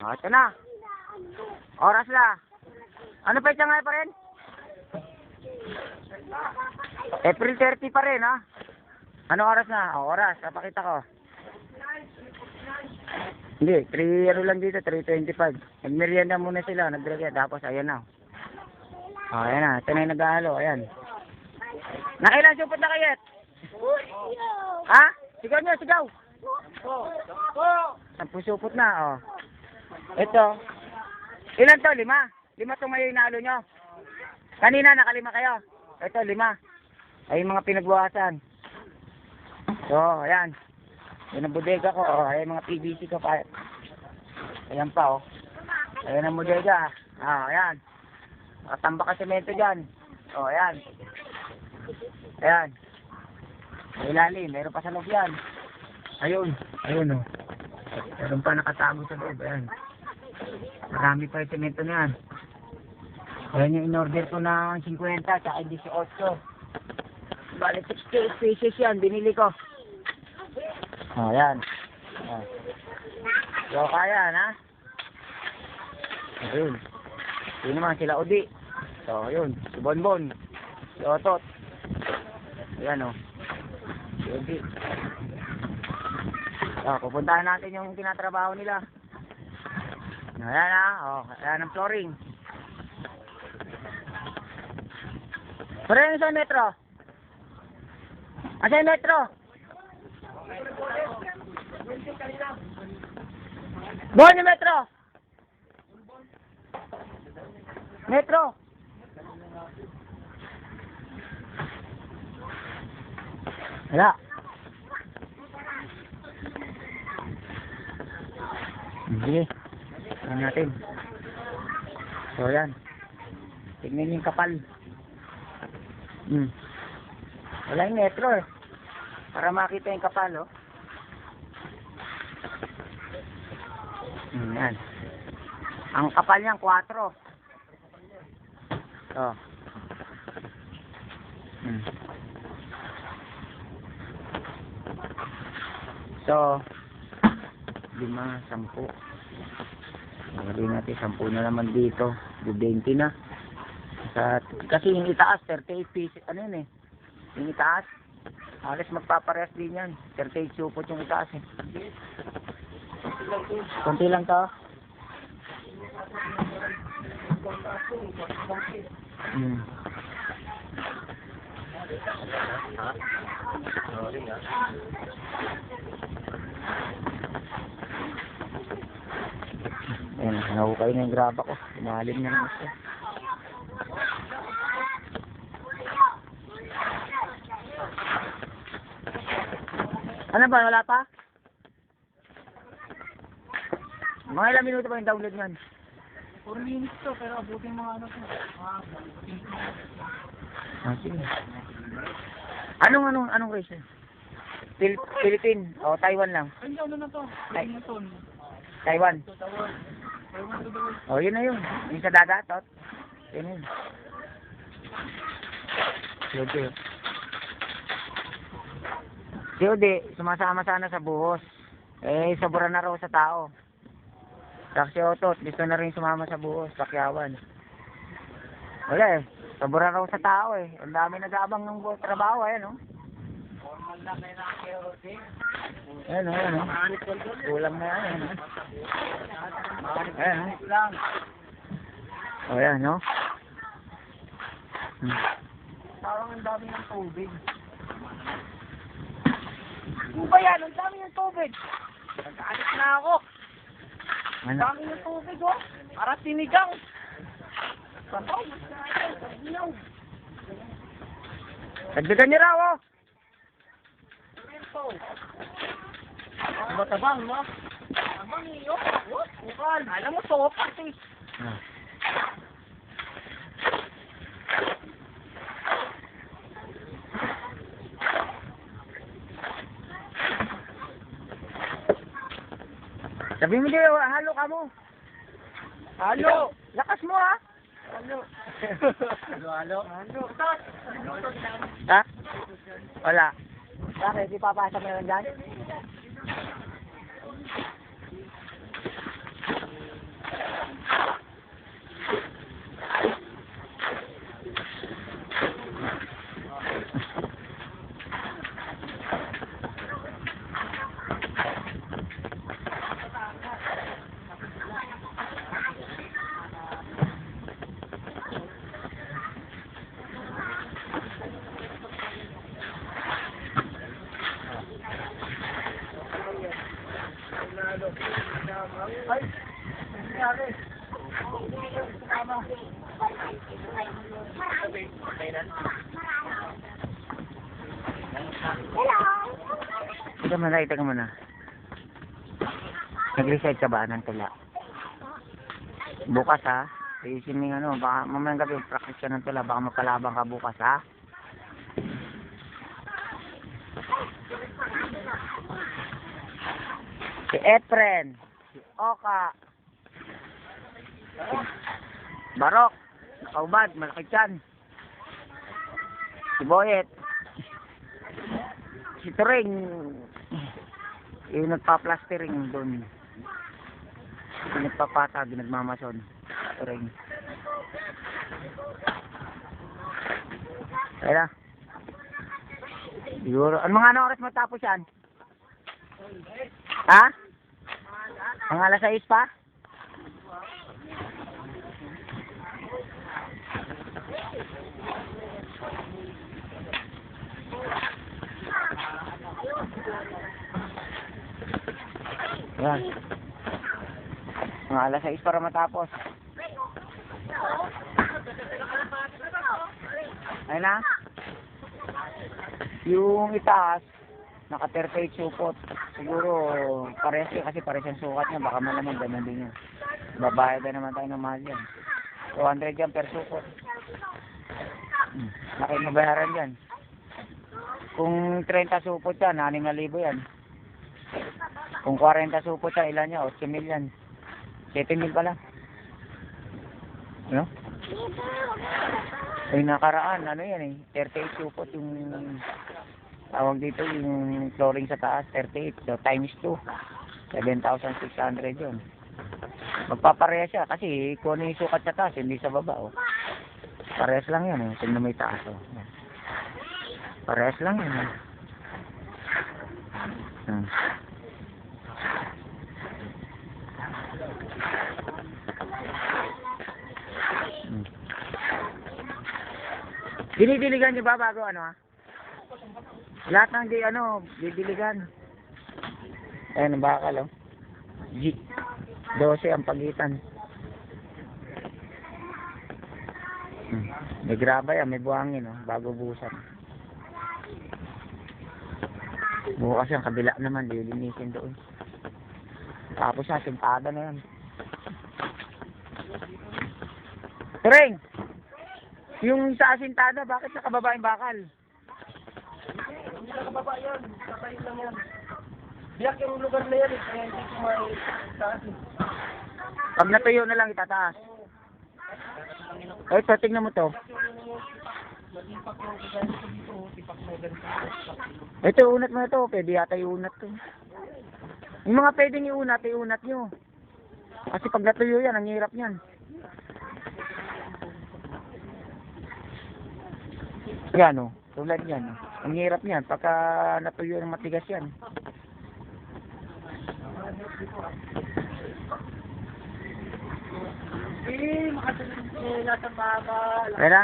Oh, ito na. Oras na. Ano pa ngayon pa rin? April 30 pa rin, ha? Ano oras na? Oh, oras. Napakita ko. Hindi, 3 ano lang dito, 3:25. Nagmerienda muna sila, nagmerienda. Tapos, ayan na. Oh, ayan na. Ito na yung nag-ahalo. Ayan. Nakailan supot na kayet? Ha? Sigaw nyo, sigaw. 10 supot na, oh. Ito. Ilan to? 5? 5 itong may inalo nyo. Kanina, nakalima kayo. Ito, 5. Ay, yung mga pinagbuhasan. So, ayan. Yan ang bodega ko, oh. Ayan mga PVC ko pa. Ayan pa, oh. Ayan ang bodega. Ah, ayan. Nakatambak ka semento dyan. Oh, ayan. Ayan. May ilalim. Meron pa sa loob yan. Ayun. Ayun, oh. Meron pa nakatago sa loob. Ayan. Marami pa yung semento na yan. Ayan yung in-order ko ng 50 tsaka 18. Bale, 68 pieces yan. Binili ko. Oh, ayan. Oh. So, kaya, ha? Ayun. Yun naman, sila Odi. So, ayun. Si Bonbon. Si Otot. Ayan, oh. Si Odi. So, pupuntahan natin yung tinatrabaho nila. Ayan, ha? Oh, ayan ang flooring. Pero yung isang metro. Asa yung metro? Buwan yung metro. Metro. Wala. Sige. Tignan natin. So yan. Tignan yung kapal. Wala yung metro eh. Para makita yung kapal, oh. Yan. Ang kapal niyan, 4. Oh. So, 5, 10. Sabihin natin, 10 na naman dito. 20 na. Kasi yung itaas, 38 pieces. Ano yun eh? Yung itaas, alis magpaparehas din yan. 38 supot yung itaas eh. Kunti lang to. Ayan, nahukay na yung graba ko. Lumalim na naman siya. Ano ba? Wala pa? Mga ilang minuto pa yung download nyan? 4 minutes to, pero abutin mga ano to. Sige. Anong race? Philippine o Taiwan lang? Ay, ano na to? Taiwan. Taiwan to the O, yun na yun. Yung sa dagat, tot. Yun yun. Sige. Si Odi, sumasama sana sa buhos. Eh, sobra na raw sa tao. Si Otot, gusto na rin sumama sa buhos, pakyawan. Wala eh, sobra raw sa tao eh. Ang dami nag-aabang ng trabaho, ayan, oh. Formal na kayo na kayo, Rosy. Ayan, ayan, oh. Kulang na yan, ayan, oh. Ayan, lang. oh. Ayan, no? Parang ang dami ng tubig. Ano ba yan? Ang dami ng tubig. Nag-alis na ako. Ang Ano? dami ng tubig, oh. Para sinigang. Sabaw. Dagdagan niyo raw, oh. Tabang, no? Tabang iyo. Bukal. Alam mo, sopas eh. Sabi mo din, halo ka mo. Halo. Lakas mo, ha? Halo. Halo. Halo. Ha? Wala. Bakit? Di papasa mo yun dyan? nangyari. Ika mo na. Nag-reset ka ba ng tula? Bukas ha? Ayusin mo yung ano, baka mamayang gabi practice ka ng tula, baka magkalabang ka bukas ha? Si Efren, si Oka, si Barok, nakaubad, malaki tiyan. Si Boyet, si Turing, yung nagpa-plastering doon. Yung nagpapatag, nagmamason. Turing. Kaya na. Siguro, anong oras matapos yan? Ha? Ang alas 6 pa? Yan. Ang alas 6 para matapos. Ayun na. Yung itaas, naka 38 supot. Siguro, pares yun kasi pares yung sukat niya. Baka malamang ganun din yun. Babayad na naman tayo ng mahal yan. 200 yan per supot. Nakimabayaran yan. Kung 30 supot yan, 6,000 yan. Kung 40 supot yan, ilan yan? 8,000 yan. 7,000 pala. Ano? Ay nakaraan, ano yan eh. 38 supot yung tawag dito yung flooring sa taas, 38. So times 2. 7,600 yun. Magpapareha siya kasi kung ano yung sukat sa taas, hindi sa baba. Oh. Parehas lang yan eh. Tingnan mo yung taas. Oh. Parehas lang yan eh. Dinidiligan niyo ba bago ano ha? Lahat ng didiligan. Ayan ang bakal oh. G. 12 ang pagitan. May graba yan, may buhangin oh, bago busan. Bukas yung kabila naman, lilinisin doon. Tapos na, sintada na yan. Turing! Yung sa asintada, bakit nakababa yung bakal? Hindi nakababa yan. Kakain lang yan. Biyak yung lugar na yan. Kaya hindi ko may taas. Pag natuyo na lang itataas. Ito, tingnan mo to. Matipak mo ganito dito. Tipak mo ganito. Ito, unat mo na to. Pwede yata iunat to. Yung mga pwedeng iunat nyo. Kasi pag natuyo yan, ang hirap yan. Yan o, tulad yan. Ang hirap yan, pagka natuyo ng matigas yan. Eh, makatulog nasa baba. Kaya na?